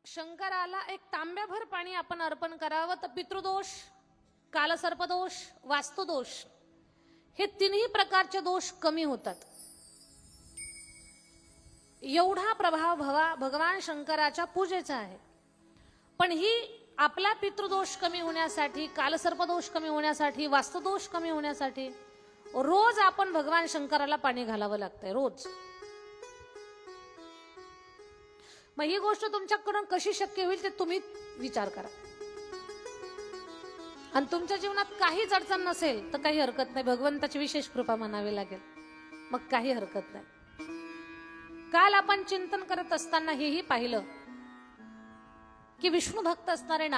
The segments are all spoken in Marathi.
शंकराला एक तांब्याभर पाणी आपण अर्पण करावं तर पितृदोष, कालसर्पदोष, वास्तुदोष हे तिन्ही प्रकारचे दोष कमी होतात. एवढा प्रभाव भगवान शंकराच्या पूजेचा आहे. पण ही आपला पितृदोष कमी होण्यासाठी, कालसर्पदोष कमी होण्यासाठी, वास्तुदोष कमी होण्यासाठी रोज आपण भगवान शंकराला पाणी घालावं लागतंय, रोज. मग ही गोष्ट तुमच्याकडून कशी शक्य होईल ते तुम्ही विचार करा. आणि तुमच्या जीवनात काहीच अडचण नसेल तर काही हरकत नाही, भगवंताची विशेष कृपा म्हणावी लागेल, मग काही हरकत नाही. काल आपण चिंतन करत असताना हेही पाहिलं की विष्णू भक्त असणारे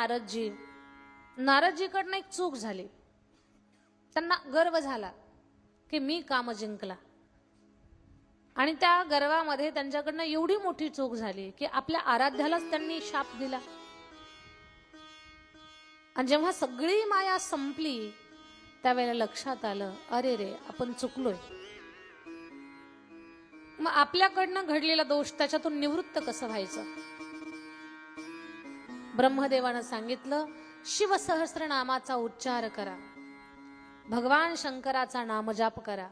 नारदजीकडनं एक चूक झाली. त्यांना गर्व झाला की मी काम जिंकला, आणि त्या गर्वामध्ये त्यांच्याकडनं एवढी मोठी चूक झाली की आपल्या आराध्यालाच त्यांनी शाप दिला. आणि जेव्हा सगळी माया संपली त्यावेळेला लक्षात आलं, अरे रे, आपण चुकलोय. मग आपल्याकडनं घडलेला दोष त्याच्यातून निवृत्त कसं व्हायचं? ब्रह्मदेवानं सांगितलं, शिवसहस्रनामाचा उच्चार करा, भगवान शंकराचा नामजाप करा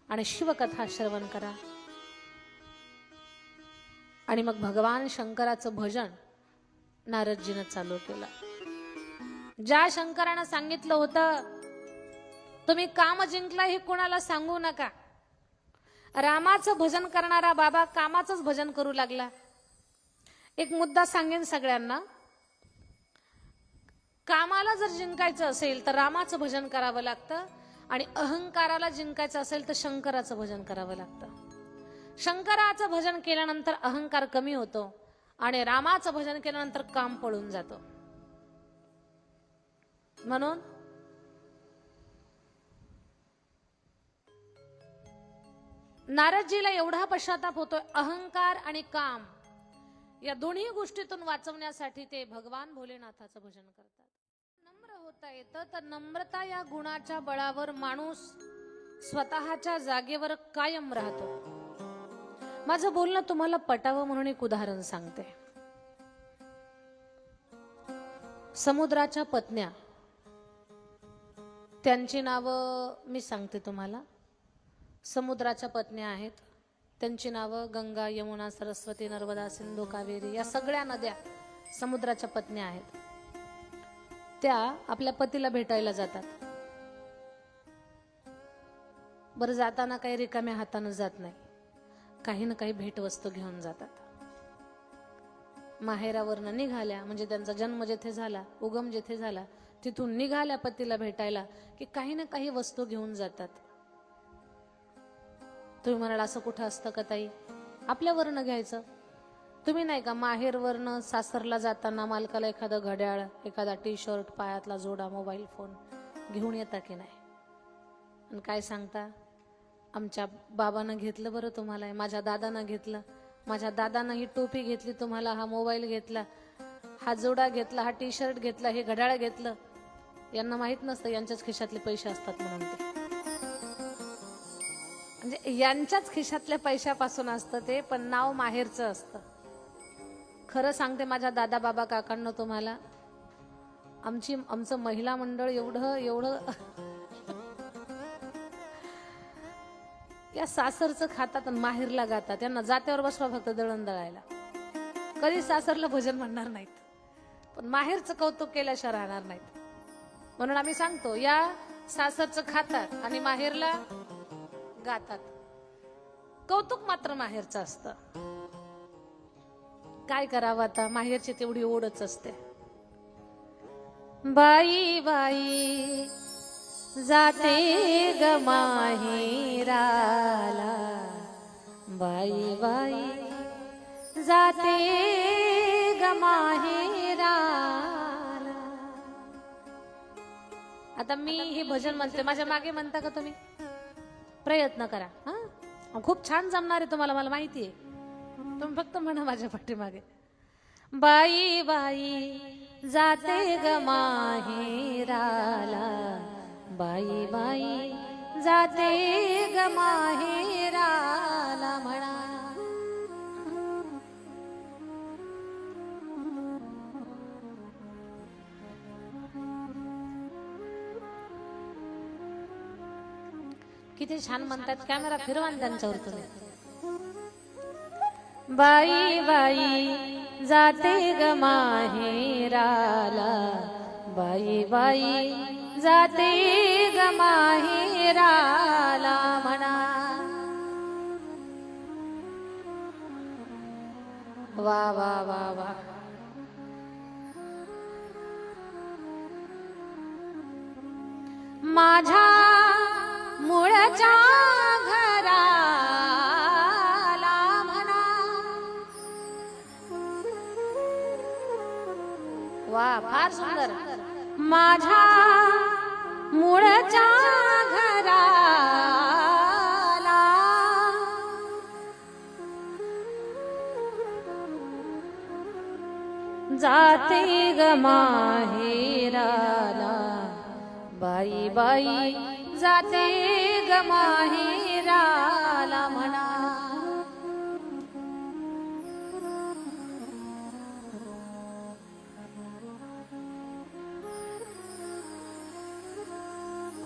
आणि शिवकथा श्रवण करा. आणि मग भगवान शंकराचं भजन नारदजीनं चालू केलं. ज्या शंकरानं सांगितलं होतं तुम्ही काम जिंकला हे कोणाला सांगू नका, रामाचं भजन करणारा बाबा कामाचंच भजन करू लागला. एक मुद्दा सांगेन सगळ्यांना, कामाला जर जिंकायचं असेल तर रामाचं भजन करावं लागतं, आणि अहंकाराला जिंकायचं असेल तर शंकराचं भजन करावं लागतं. शंकराचं भजन केल्यानंतर अहंकार कमी होतो आणि रामाचं भजन केल्यानंतर काम पळून जातो. म्हणून नारदजीला एवढा पश्चाताप होतोय, अहंकार आणि काम या दोन्ही गोष्टीतून वाचवण्यासाठी ते भगवान भोलेनाथाचं भजन करतात. नम्र होता येतं, तर नम्रता या गुणाच्या बळावर माणूस स्वतःच्या जागेवर कायम राहतो. माझं बोलणं तुम्हाला पटावं म्हणून एक उदाहरण सांगते. समुद्राच्या पत्न्या, त्यांची नावं मी सांगते तुम्हाला. समुद्राच्या पत्न्या आहेत, त्यांची नावं गंगा, यमुना, सरस्वती, नर्मदा, सिंधू, कावेरी, या सगळ्या नद्या समुद्राच्या पत्न्या आहेत. त्या आपल्या पतीला भेटायला जातात. बरं, जाताना काही रिकाम्या हातानं जात नाही, काही ना काही भेटवस्तू घेऊन जातात. माहेरावरनं निघाल्या म्हणजे त्यांचा जन्म जेथे झाला, उगम जेथे झाला, तिथून निघाल्या पतीला भेटायला की काही ना काही वस्तू घेऊन जातात. तुम्ही म्हणाल असं कुठं असतं का ताई? आपल्यावरनं घ्यायचं. तुम्ही नाही का माहेरवरनं सासरला जाताना मालकाला एखादं घड्याळ, एखादा टी शर्ट, पायातला जोडा, मोबाईल फोन घेऊन येता की नाही? आणि काय सांगता, आमच्या बाबानं घेतलं बरं तुम्हाला, माझ्या दादानं घेतलं, माझ्या दादानं ही टोपी घेतली तुम्हाला, हा मोबाईल घेतला, हा जोडा घेतला, हा टी शर्ट घेतला, हे घड्याळ घेतलं. यांना माहित नसतं यांच्याच खिशातले पैसे असतात म्हणून. ते म्हणजे यांच्याच खिशातल्या पैशापासून असतं ते, पण नाव माहेरचं असतं. खरं सांगते माझ्या दादा बाबा काकांना तुम्हाला, आमचं महिला मंडळ एवढं या सासरचं खातात आणि माहेरला गातात. त्यांना जात्यावर बसवा फक्त दळण दळायला, कधी सासरला भजन म्हणणार नाहीत, पण माहेरचं कौतुक केल्याशिवाय राहणार नाहीत. म्हणून आम्ही सांगतो, या सासरचं खातात आणि माहेरला गातात. कौतुक मात्र माहेरचं असतं. काय करावं आता, माहेरची तेवढी ओढच असते. बाई बाई जाते ग माहेराला, बाई बाई जाते ग माहेराला. आता मी हे भजन म्हणते, माझ्या मागे म्हणता का तुम्ही? प्रयत्न करा. हा, खूप छान जमणार आहे तुम्हाला, मला माहिती आहे. तुम्ही फक्त म्हणा माझ्या पाठीमागे, बाई बाई जाते ग माहेराला, बाई बाई जाते ग माहेराला. म्हणा किती छान म्हणतात. कॅमेरा फिरवा आणि त्यांच्यावर तुम्ही. बाई बाई जाते ग माहेराला, बाई बाई जाते ग माहेराला म्हणा. वा वा वा वा. माझ्या मुळच्या घराला म्हणा. वा फार सुंदर. माझ्या मुळच्या घराला जाते ग माहेराला, बाई बाई जाते ग माहेराला म्हणा.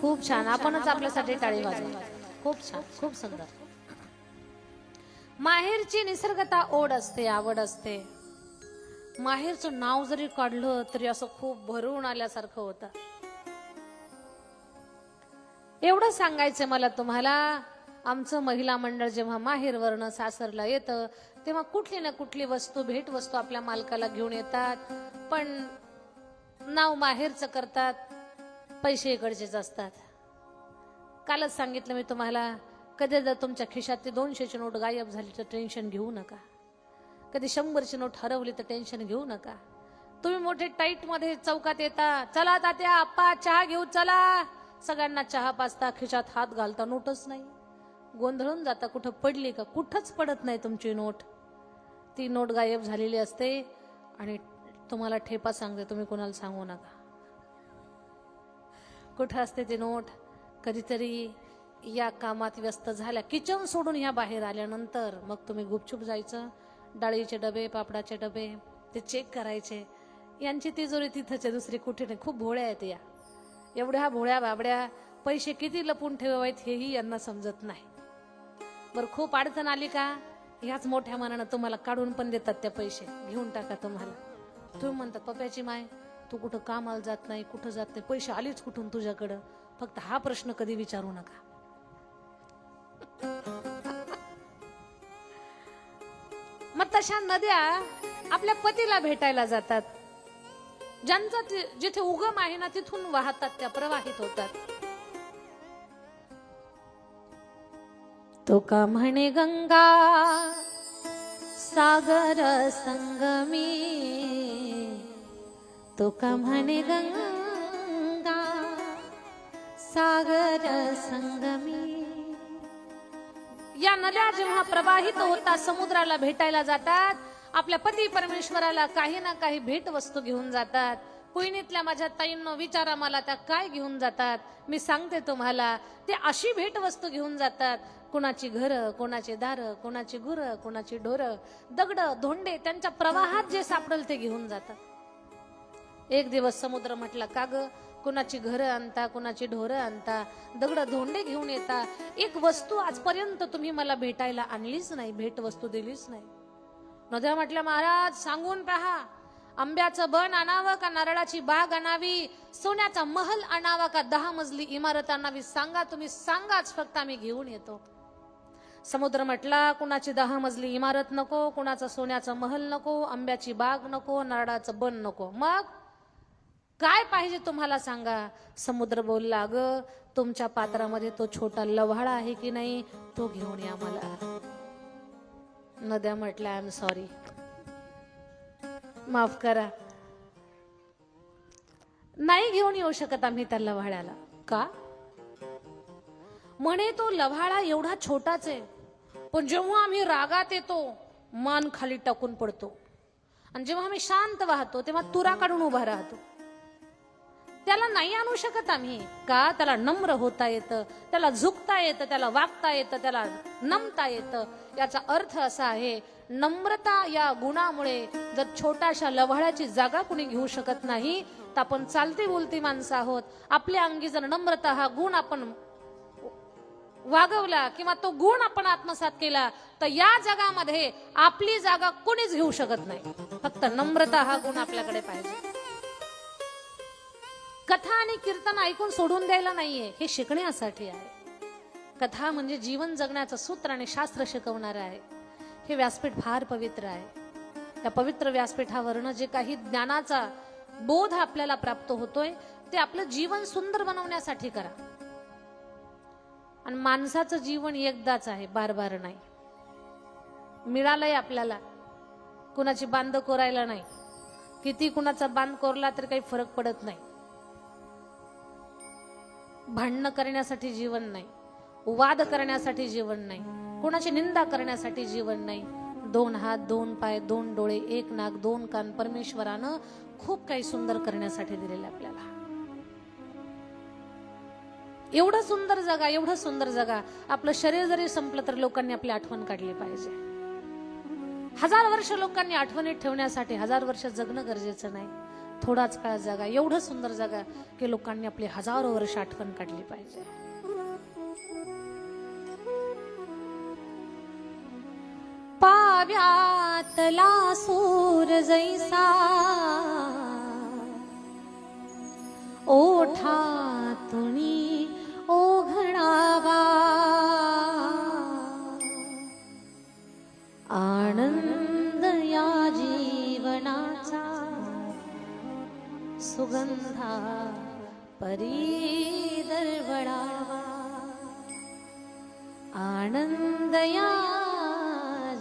खूप छान. आपणच आपल्यासाठी टाळी वाजवू. खूप छान, खूप सुंदर. माहेरची निसर्गता ओढ असते, आवड असते. माहेरचं नाव जरी काढलं तरी असं खूप भरून आल्यासारखं होतं. एवढं सांगायचं मला तुम्हाला. आमचं महिला मंडळ जेव्हा माहेरवरनं सासरला येतं तेव्हा कुठली ना कुठली वस्तू, भेट वस्तू आपल्या मालकाला घेऊन येतात. पण नाव माहेरचं करतात, पैसे इकडचेच असतात. कालच सांगितलं मी तुम्हाला, कधी जर तुमच्या खिशात ती 200ची नोट गायब झाली तर टेन्शन घेऊ नका. कधी 100ची नोट हरवली तर टेन्शन घेऊ नका. तुम्ही मोठे टाईट मध्ये चौकात येता, चला तात्या आप्पा चहा घेऊ चला, सगळ्यांना चहा पाजता, खिशात हात घालता, नोटच नाही. गोंधळून जाता, कुठं पडली का? कुठंच पडत नाही तुमची नोट. ती नोट गायब झालेली असते. आणि तुम्हाला ठेपा सांगते, तुम्ही कोणाला सांगू नका कुठं असते ती नोट. कधीतरी या कामात व्यस्त झाल्या, किचन सोडून ह्या बाहेर आल्यानंतर मग तुम्ही गुपचूप जायचं, डाळीचे डबे, पापडाचे डबे ते चेक करायचे. यांची तिजोरी तिथंच आहे, दुसरी कुठे नाही. खूप भोळ्या आहेत या. एवढ्या भोळ्या बाबड्या, पैसे किती लपून ठेवावेत हेही यांना समजत नाही. बरं, खूप अडचण आली का ह्याच मोठ्या मनानं तुम्हाला काढून पण देतात त्या पैसे. घेऊन टाका तुम्हाला. तुम्ही म्हणतात पप्याची माय तू कुठं कामाला जात नाही, कुठं जात नाही, पैसे आलीच कुठून तुझ्याकडं? फक्त हा प्रश्न कधी विचारू नका. मग तशा नद्या आपल्या पतीला भेटायला जातात. ज्यांचा जिथे उगम आहे ना तिथून वाहतात, त्या प्रवाहित होतात. तो का म्हणे गंगा सागर संगमी, तो का म्हणे गंगा सागर संगमी. या नद्या जेव्हा प्रवाहित होतात, समुद्राला भेटायला जातात, आपल्या पती परमेश्वराला काही ना काही भेट वस्तू घेऊन जातात. कोयनीतल्या माझ्या ताईंनो विचारा मला, त्या काय घेऊन जातात? मी सांगते तुम्हाला. ते अशी भेट वस्तू घेऊन जातात, कोणाची घरं, कोणाचे दारं, कोणाची गुरं, कोणाची ढोरं, दगड धोंडे, त्यांच्या प्रवाहात जे सापडल ते घेऊन जातात. एक दिवस समुद्र म्हटला, का ग कोणाची घरं आणता, कोणाची ढोरं आणता, दगड धोंडे घेऊन येता, एक वस्तू आजपर्यंत तुम्ही मला भेटायला आणलीच नाही, भेट वस्तू दिलीच नाही. नद्या म्हटल्या, महाराज सांगून पहा, आंब्याचं बन आणावं का नारळाची बाग आणावी, सोन्याचा महल आणावा का 10 मजली इमारत आणावी, सांगा तुम्ही, सांगाच, फक्त आम्ही घेऊन येतो. समुद्र म्हटला, कुणाची 10 मजली इमारत नको, कुणाचा सोन्याचा महल नको, आंब्याची बाग नको, नारळाचं बन नको, मग काय पाहिजे तुम्हाला सांगा. समुद्र बोलला, अगं तुमच्या पात्रामध्ये तो छोटा लव्हाळा आहे की नाही, तो घेऊन या मला. नद्या म्हटल्या, आय एम सॉरी, माफ करा, नाही घेऊन येऊ शकत आम्ही त्या लव्हाळ्याला. का? म्हणे तो लव्हाळा एवढा छोटाच आहे, पण जेव्हा आम्ही रागात येतो मान खाली टाकून पडतो, आणि जेव्हा आम्ही शांत वाहतो तेव्हा तुरा काढून उभा राहतो. त्याला नाही आणू शकत आम्ही. का? त्याला नम्र होता येतं, त्याला झुकता येतं, त्याला वागता येतं, त्याला नमता येतं. याचा अर्थ असा आहे, नम्रता या गुणामुळे जर छोट्याशा लव्हाळ्याची जागा कुणी घेऊ शकत नाही, तर आपण चालती बोलती माणसं आहोत. आपल्या अंगी जर नम्रता हा गुण आपण वागवला किंवा तो गुण आपण आत्मसात केला तर या जगामध्ये आपली जागा कोणीच घेऊ शकत नाही. फक्त नम्रता हा गुण आपल्याकडे पाहिजे. कथा आणि कीर्तन ऐकून सोडून द्यायला नाहीये, हे शिकण्यासाठी आहे. कथा म्हणजे जीवन जगण्याचं सूत्र आणि शास्त्र शिकवणार आहे. हे व्यासपीठ फार पवित्र आहे. त्या पवित्र व्यासपीठावरनं जे काही ज्ञानाचा बोध आपल्याला प्राप्त होतोय ते आपलं जीवन सुंदर बनवण्यासाठी करा. आणि माणसाचं जीवन एकदाच आहे, बार बार नाही. मिळालंय आपल्याला, कुणाची बांध कोरायला नाही. किती कुणाचा बांध कोरला तरी काही फरक पडत नाही. भांडणं करण्यासाठी जीवन नाही, वाद करण्यासाठी जीवन नाही, कुणाची निंदा करण्यासाठी जीवन नाही. 2 हात 2 पाय 2 डोळे 1 नाक 2 कान परमेश्वरानं खूप काही सुंदर करण्यासाठी दिलेलं आपल्याला. एवढं सुंदर जगा, एवढं सुंदर जगा. आपलं शरीर जरी संपलं तर लोकांनी आपली आठवण काढली पाहिजे. 1000 वर्ष लोकांनी आठवणीत ठेवण्यासाठी 1000 वर्ष जगणं गरजेचं नाही. थोडाच काळ जगा, एवढं सुंदर जगा की लोकांनी आपली 1000 वर्ष आठवण काढली पाहिजे. पाव्यातला सूर जैसा ओठातुनी ओघळावा, आनंद या जीवनाचा सुगंधा परी दरवळावा, आनंद या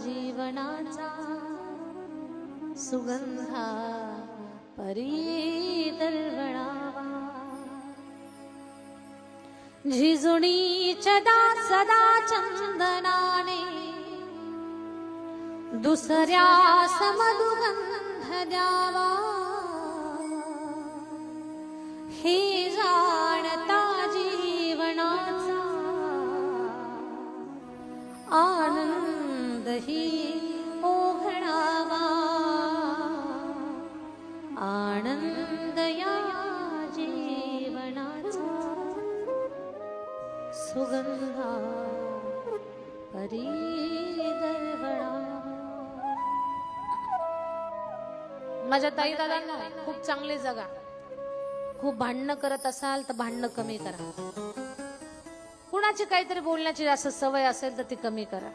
जीवनाचा सुगंधा परी दरवळावा. झिजुणीच्या सदा चंदनाने दुसऱ्या समदुगंध द्यावा, हे जाणता जीवनाचा आनंद ही ओघळावा, आनंद या जीवनाचा सुगंधा परी दरवळावा. माझ्या ताई दादांना खूप चांगले जगा. खूप भांडणं करत असाल तर भांडणं कमी करा. कुणाची काहीतरी बोलण्याची जास्त सवय असेल तर ती कमी करा.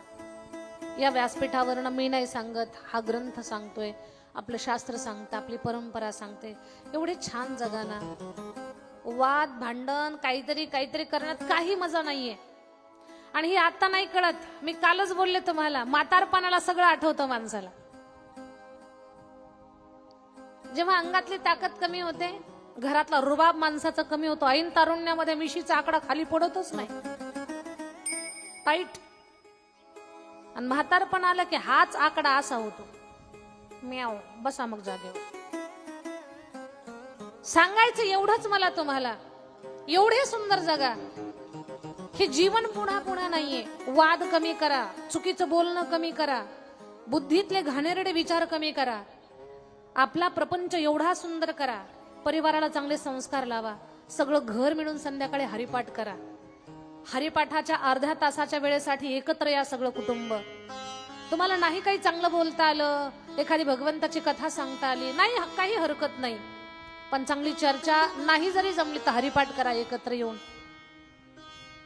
या व्यासपीठावरनं मी नाही सांगत, हा ग्रंथ सांगतोय, आपलं शास्त्र सांगतं, आपली परंपरा सांगते. एवढे छान जगा ना. वाद भांडण काहीतरी करण्यात काही मजा नाहीये. आणि हे आता नाही कळत. मी कालच बोलले तुम्हाला, म्हातारपणाला सगळं आठवतं माणसाला. जेव्हा अंगातली ताकद कमी होते, घरातला रुबाब माणसाचा कमी होतो. ऐन तारुण्यामध्ये मिशीचा आकडा खाली पडतच नाही, टाईट. आणि म्हातारपण आलं की हाच आकडा असा होतो, म्याव. बसा मग जागेवर. सांगायचं एवढंच मला तुम्हाला, एवढे सुंदर जगा. हे जीवन पुन्हा पुन्हा नाहीये. वाद कमी करा, चुकीचं बोलणं कमी करा, बुद्धीतले घाणेरडे विचार कमी करा. आपला प्रपंच एवढा सुंदर करा. परिवाराला चांगले संस्कार लावा. सगळं घर मिळून संध्याकाळी हरिपाठ करा. हरिपाठाच्या अर्ध्या तासाच्या वेळेसाठी एकत्र या सगळं कुटुंब. तुम्हाला नाही काही चांगलं बोलता आलं, एखादी भगवंताची कथा सांगता आली नाही, काही हरकत नाही. पण चांगली चर्चा नाही जरी जमली तर हरिपाठ करा एकत्र येऊन.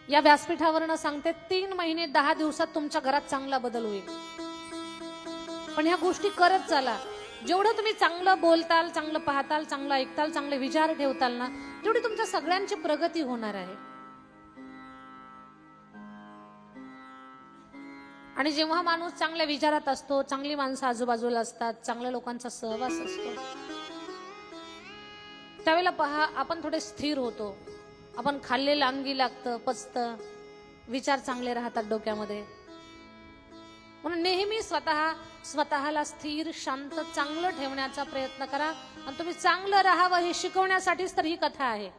या व्यासपीठावरनं सांगते, 3 महिने 10 दिवसात तुमच्या घरात चांगला बदल होईल. पण ह्या गोष्टी करत चला. जेवढं तुम्ही चांगलं बोलताल, चांगलं पाहताल, चांगलं ऐकताल, चांगले विचार ठेवताल ना, तेवढी तुमच्या सगळ्यांची प्रगती होणार आहे. आणि जेव्हा माणूस चांगल्या विचारात असतो, चांगली माणसं आजूबाजूला असतात, चांगल्या लोकांचा सहवास असतो, त्यावेळेला पहा आपण थोडे स्थिर होतो. आपण खाल्लेलं अंगी लागतं, पचतं, विचार चांगले राहतात डोक्यामध्ये. म्हणून नेहमी स्वतःला स्थिर, शांत, चांगलं ठेवण्याचा प्रयत्न करा. आणि तुम्ही चांगलं राहावं हे शिकवण्यासाठीच तर ही कथा आहे.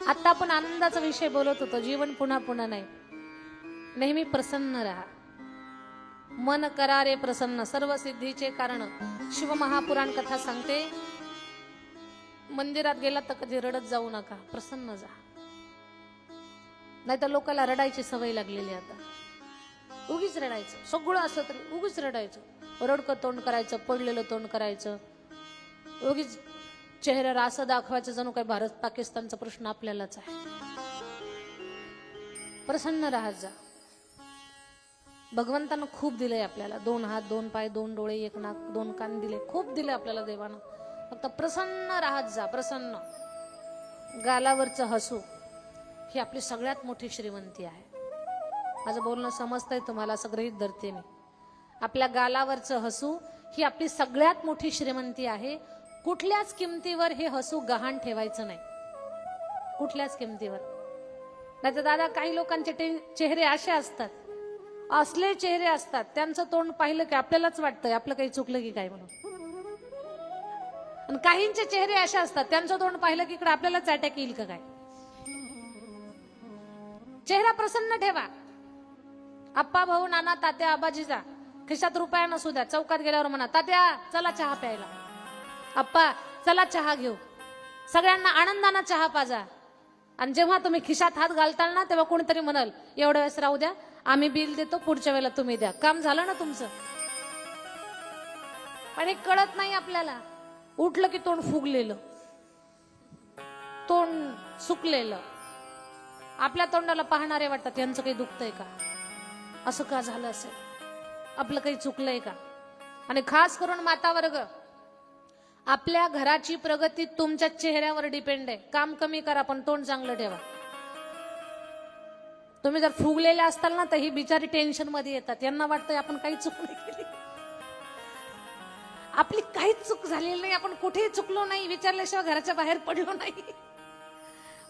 आता आपण आनंदाचा विषय बोलत होतो. जीवन पुन्हा पुन्हा नाही. नेहमी प्रसन्न राहा. मन करा रे प्रसन्न, सर्व सिद्धीचे कारण. शिवमहापुराण कथा सांगते, मंदिरात गेला तर कधी रडत जाऊ नका, प्रसन्न जा. नाही तर लोकांना रडायची सवय लागलेली आता. उगीच रडायचं, सगळं असलं तरी उगीच रडायचं, रडकं तोंड करायचं, पडलेलं तोंड करायचं, उगीच चेहऱ्याला असं दाखवायचं जणू काही भारत पाकिस्तानचा प्रश्न आपल्यालाच आहे. प्रसन्न राहत जा. भगवंतानं खूप दिलंय आपल्याला, 2 हात 2 पाय 2 डोळे 1 नाक 2 कान दिले, खूप दिले आपल्याला देवानं. फक्त प्रसन्न राहत जा. प्रसन्न. गालावरचं हसू ही आपली सगळ्यात मोठी श्रीमंती आहे. माझं बोलणं समजतंय तुम्हाला, असं गृहीत धरते मी. आपल्या गालावरचं हसू ही आपली सगळ्यात मोठी श्रीमंती आहे. कुठल्याच किमतीवर हे हसू गहाण ठेवायचं नाही, कुठल्याच किमतीवर. नाही तर दादा, काही लोकांचे चेहरे असे असतात, असले चेहरे असतात, त्यांचं तोंड पाहिलं की आपल्यालाच वाटतंय आपलं काही चुकलं की काय म्हणून. आणि काहींचे चेहरे असे असतात, त्यांचं तोंड पाहिलं की इकडे आपल्यालाच अटॅक येईल का काय. चेहरा प्रसन्न ठेवा. आप्पा, भाऊ, नाना, तात्या, आबाजीचा खिशात रुपया नसू द्या, चौकात गेल्यावर म्हणा, तात्या चला चहा प्यायला, आप्पा चला चहा घेऊ. सगळ्यांना आनंदानं चहा पाजा. आणि जेव्हा तुम्ही खिशात हात घालताल ना, तेव्हा कोणीतरी म्हणाल, एवढ्या वेळेस राहू द्या, आम्ही बिल देतो, पुढच्या वेळेला तुम्ही द्या. काम झालं ना तुमचं. पण हे कळत नाही आपल्याला. उठलं की तोंड फुगलेलं, तोंड सुकलेलं. आपल्या तोंडाला पाहणारे वाटतात यांचं काही दुखतंय का, असं का झालं असेल, आपलं काही चुकलंय का. आणि खास करून माता वर्ग, आपल्या घराची प्रगती तुमच्या चेहऱ्यावर डिपेंड आहे. काम कमी करा पण तोंड चांगलं ठेवा. तुम्ही जर फुगलेले असताल ना, तर ही बिचारी टेन्शन मध्ये येतात. यांना वाटतंय आपण काही चूक नाही केली, आपली काहीच चूक झालेली नाही, आपण कुठेही चुकलो नाही, विचारल्याशिवाय घराच्या बाहेर पडलो नाही.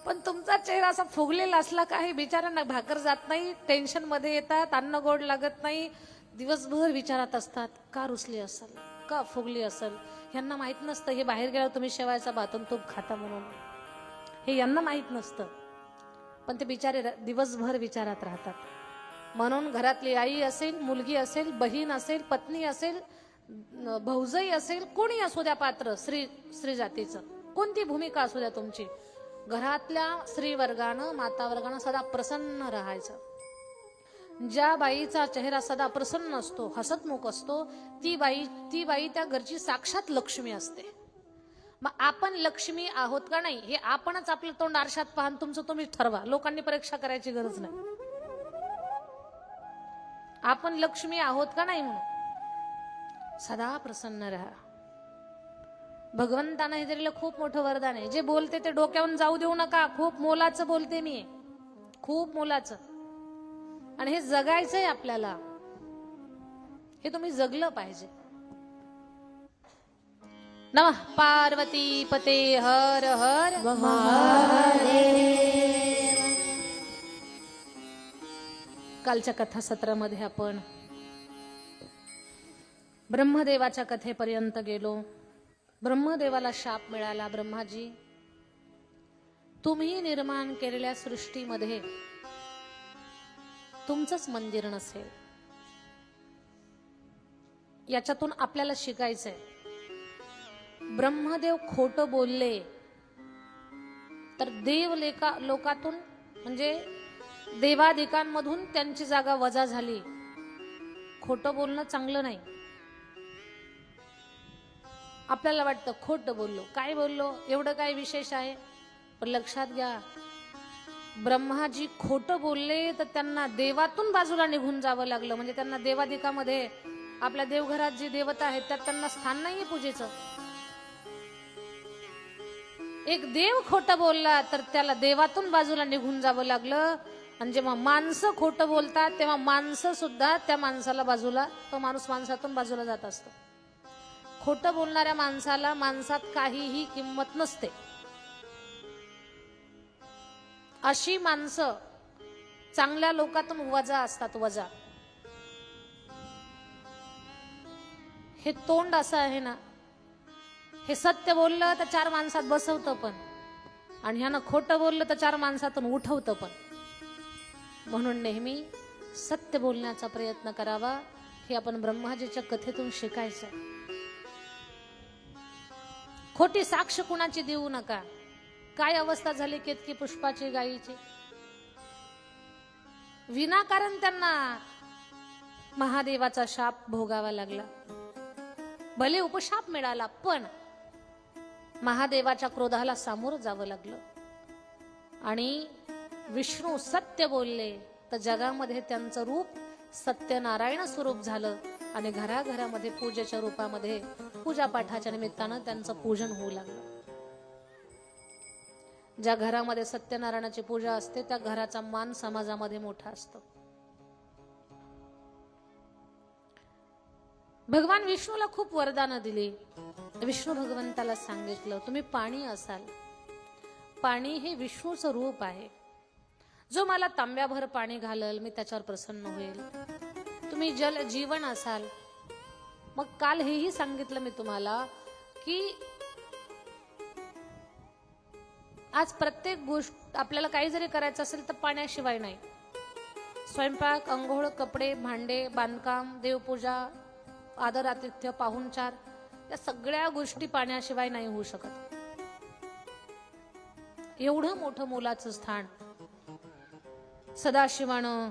पण तुमचा चेहरा असा फुगलेला असला का, हे बिचारांना भाकर जात नाही, टेन्शन मध्ये येतात, अन्न गोड लागत नाही, दिवसभर विचारात असतात, का रुसली असेल, का फुगली असेल. यांना माहित नसतं हे बाहेर गेल्यावर तुम्ही शेवायचा भात तूप खाता म्हणून, हे यांना माहित नसतं. पण ते बिचारे दिवसभर विचारात राहतात. म्हणून घरातली आई असेल, मुलगी असेल, बहीण असेल, पत्नी असेल, भाऊजाई असेल, कोणी असू द्या, पात्र स्त्री जातीचं कोणती भूमिका असू द्या तुमची, घरातल्या स्त्री वर्गानं, माता वर्गानं सदा प्रसन्न राहायचं. ज्या बाईचा चेहरा सदा प्रसन्न असतो, हसतमुख असतो, ती बाई त्या घरची साक्षात लक्ष्मी असते. मग आपण लक्ष्मी आहोत का नाही, हे आपणच आपलं तोंड आरशात पाहून तुमचं तुम्ही ठरवा. लोकांनी परीक्षा करायची गरज नाही. आपण लक्ष्मी आहोत का नाही म्हणून सदा प्रसन्न राहा. भगवंतानं हे दिलेलं खूप मोठं वरदान आहे. जे बोलते ते डोक्यावरून जाऊ देऊ नका. खूप मोलाचं बोलते मी, खूप मोलाचं. आणि हे जगायचंय आपल्याला, हे तुम्ही जगलं पाहिजे. नमः पार्वती पते हर हर महादेव. कालच्या कथा सत्रामध्ये आपण ब्रह्मदेवाच्या कथेपर्यंत गेलो. ब्रह्मदेवाला शाप मिळाला, ब्रह्माजी तुम्ही निर्माण केलेल्या सृष्टीमध्ये तुमचंच मंदिर नसेल. याच्यातून आपल्याला शिकायचंय, ब्रह्मदेव खोटं बोलले तर देव लोकातून म्हणजे देवादिकांमधून त्यांची जागा वजा झाली. खोटं बोलणं चांगलं नाही. आपल्याला वाटतं खोटं बोललो, काय बोललो, एवढं काय विशेष आहे. पण लक्षात घ्या, ब्रह्माजी खोटं बोलले तर त्यांना देवातून बाजूला निघून जावं लागलं. म्हणजे त्यांना देवादिकामध्ये, आपल्या देवघरात जी देवता आहेत त्यात त्यांना स्थान नाहीये पूजेचं. एक देव खोटं बोलला तर त्याला देवातून बाजूला निघून जावं लागलं. आणि जेव्हा माणसं खोटं बोलतात तेव्हा माणसं सुद्धा त्या माणसाला बाजूला, तो माणूस माणसातून बाजूला जात असतो. खोटं बोलणाऱ्या माणसाला माणसात काहीही किंमत नसते. अशी माणसं चांगल्या लोकातून वजा असतात, वजा. हे तोंड असं आहे ना, हे सत्य बोललं तर 4 माणसात बसवतं पण, आणि ह्यानं खोटं बोललं तर 4 माणसातून उठवतं पण. म्हणून नेहमी सत्य बोलण्याचा प्रयत्न करावा. हे आपण ब्रह्माजीच्या कथेतून शिकायचं. खोटी साक्ष कुणाची देऊ नका. काय अवस्था झाली केतकी पुष्पाची, गायीची. विनाकारण त्यांना महादेवाचा शाप भोगावा लागला. भले उपशाप मिळाला, पण महादेवाच्या क्रोधाला सामोरं जावं लागलं. आणि विष्णू सत्य बोलले तर जगामध्ये त्यांचं रूप सत्यनारायण स्वरूप झालं आणि घराघरामध्ये पूजेच्या रूपामध्ये पूजा पाठाच्या निमित्तानं त्यांचं पूजन होऊ लागलं. ज्या घरामध्ये सत्यनारायणाची पूजा असते त्या घराचा मान समाजामध्ये मोठा असतो. भगवान विष्णूला खूप वरदानं दिली. विष्णू भगवंताला सांगितलं, तुम्ही पाणी असाल. पाणी हे विष्णूचं रूप आहे. जो मला तांब्याभर पाणी घालल मी त्याच्यावर प्रसन्न होईल. तुम्ही जल जीवन असाल. मग काल हेही सांगितलं मी तुम्हाला की आज प्रत्येक गोष्ट आपल्याला काही जरी करायचं असेल तर पाण्याशिवाय नाही. स्वयंपाक, अंघोळ, कपडे, भांडे, बांधकाम, देवपूजा, आदर आतिथ्य, पाहुणचार, या सगळ्या गोष्टी पाण्याशिवाय नाही होऊ शकत. एवढं मोठं मोलाचं स्थान सदाशिवानं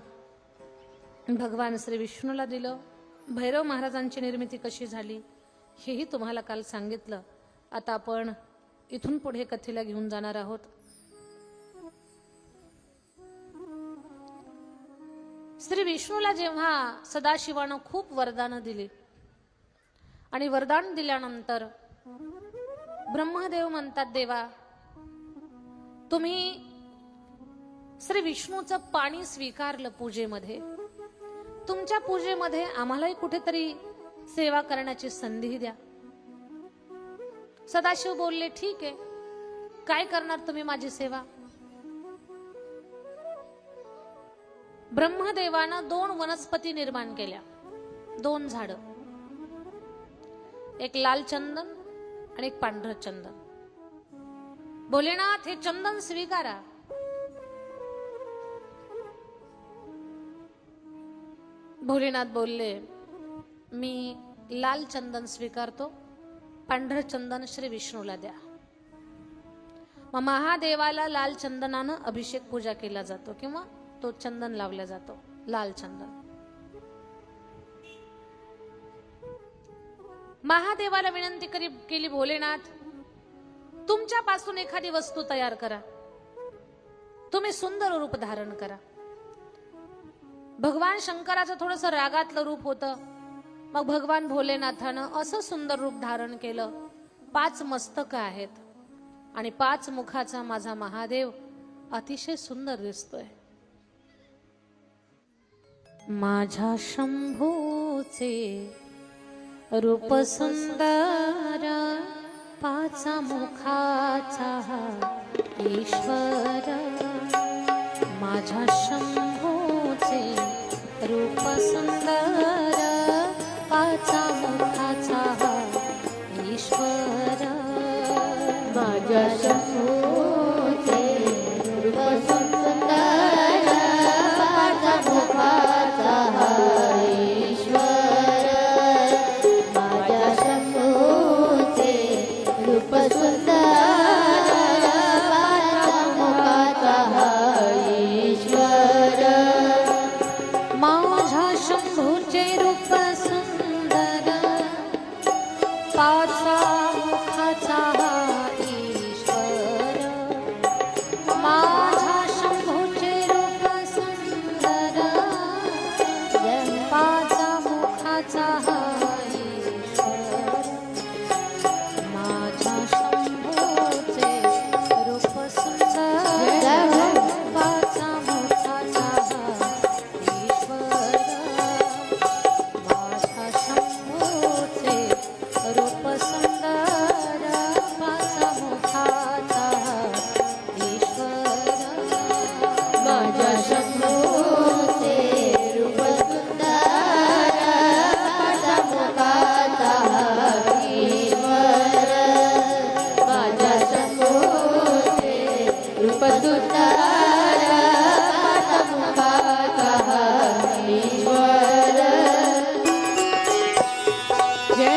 भगवान श्री विष्णूला दिलं. भैरव महाराजांची निर्मिती कशी झाली हेही तुम्हाला काल सांगितलं. आता आपण इथून पुढे कथेला घेऊन जाणार आहोत. श्री विष्णूला जेव्हा सदाशिवानं खूप वरदानं दिली आणि वरदान दिल्यानंतर ब्रह्मदेव म्हणतात, देवा तुम्ही श्री विष्णूचं पाणी स्वीकारलं पूजेमध्ये. तुमच्या पूजेमध्ये आम्हालाही कुठेतरी सेवा करण्याची संधी द्या. सदाशिव बोलले, ठीक आहे, काय करणार तुम्ही माझी सेवा? ब्रह्मदेवानं 2 वनस्पती निर्माण केल्या, 2 झाडं, एक लाल चंदन आणि एक पांढरं चंदन. भोलेनाथ हे चंदन स्वीकारा. भोलेनाथ बोलले, मी लाल चंदन स्वीकारतो, पांढरं चंदन श्री विष्णूला द्या. मग महादेवाला लाल चंदनानं अभिषेक पूजा केला जातो किंवा तो चंदन लावला जातो, लाल चंदन. महादेवाला विनंती केली, भोलेनाथ तुमच्यापासून एखादी वस्तू तयार करा, तुम्ही सुंदर रूप धारण करा. भगवान शंकराचं थोडंसं रागातलं रूप होतं. मग भगवान भोलेनाथानं असं सुंदर रूप धारण केलं. 5 मस्तक आहेत आणि 5 मुखाचा माझा महादेव अतिशय सुंदर दिसतोय. माझ्या शंभूचे रूप सुंदर, 5 मुखाचा ईश्वर. माझ्या शंभूचे रूप सुंदर, 5 मुखाचा ईश्वर. माझ्या शंभूचे रूप सुंदर, 5 मुखाचा ईश्वर. माझ्या शंभूचे रूप सुंदर, 5 मुखाचा ईश्वर. माझ्या शंभूचे रूप सुंदर, 5 मुखाचा ईश्वर. माझ्या शंभूचे रूप सुंदर, 5 मुखाचा ईश्वर. माझ्या शंभूचे रूप सुंदर, 5 मुखाचा ईश्वर. माझ्या शंभूचे रूप सुंदर, 5 मुखाचा ईश्वर. माझ्या शंभूचे रूप सुंदर, 5 मुखाचा ईश्वर. माझ्या शंभूचे रूप सुंदर, 5 मुखाचा ईश्वर. जय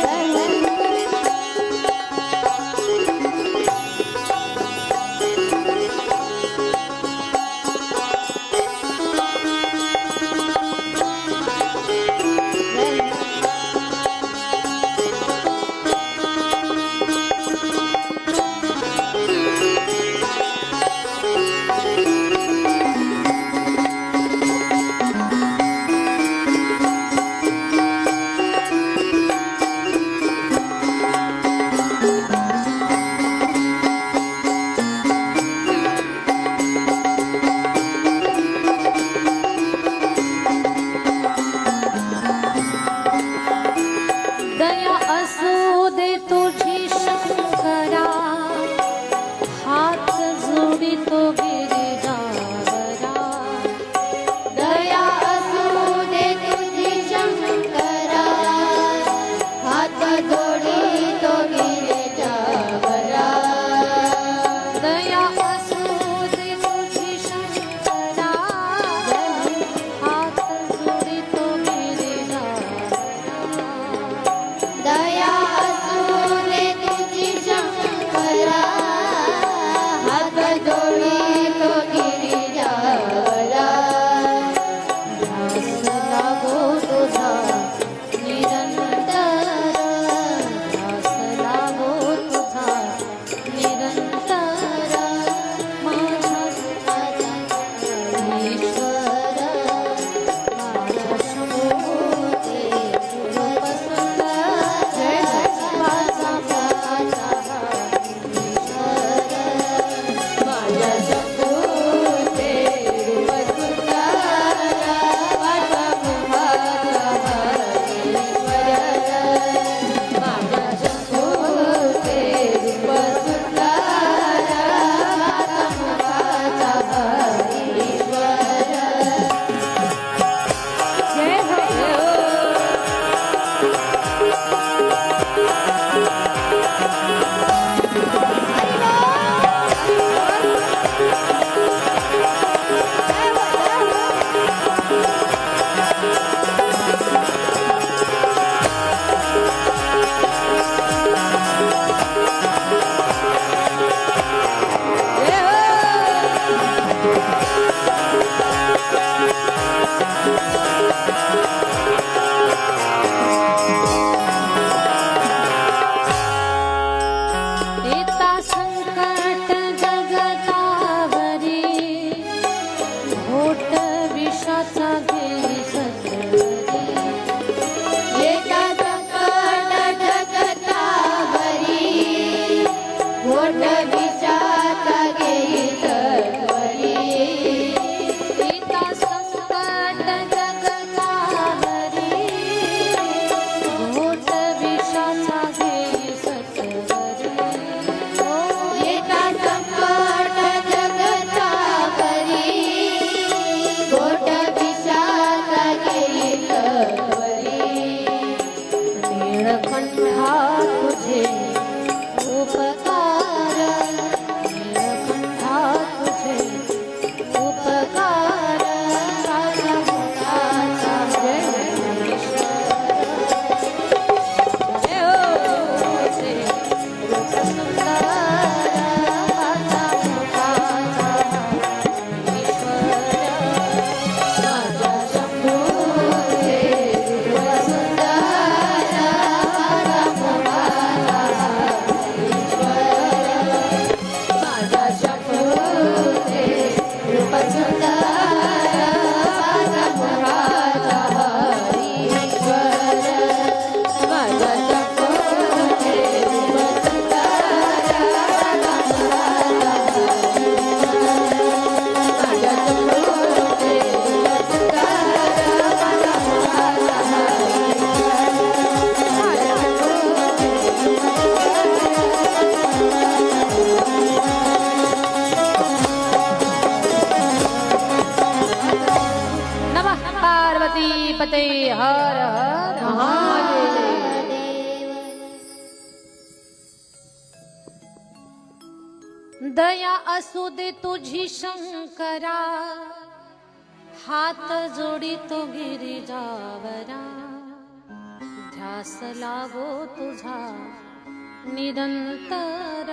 नीळकंठा तुझे उपकार, नीळकंठा तुझे उपकार, राजा मुखाचा जय हो ते रूप सुंदर, राजा मुखाचा ईश्वर, माझ्या शंभूचे रूप सुंदर, राजा मुखाचा ईश्वर, माझ्या शंभूचे रूप सुंदर, राजा मुखाचा ईश्वर, माझ्या शंभूचे रूप सुंदर, राजा मुखाचा माझ्या शंभूचे रूप नमः पार्वती पते हर हर महादेव। दया असू दे तुझी शंकरा, हात जोडी तो गिरिजावरा, ध्यास लागो तुझा निरंतर।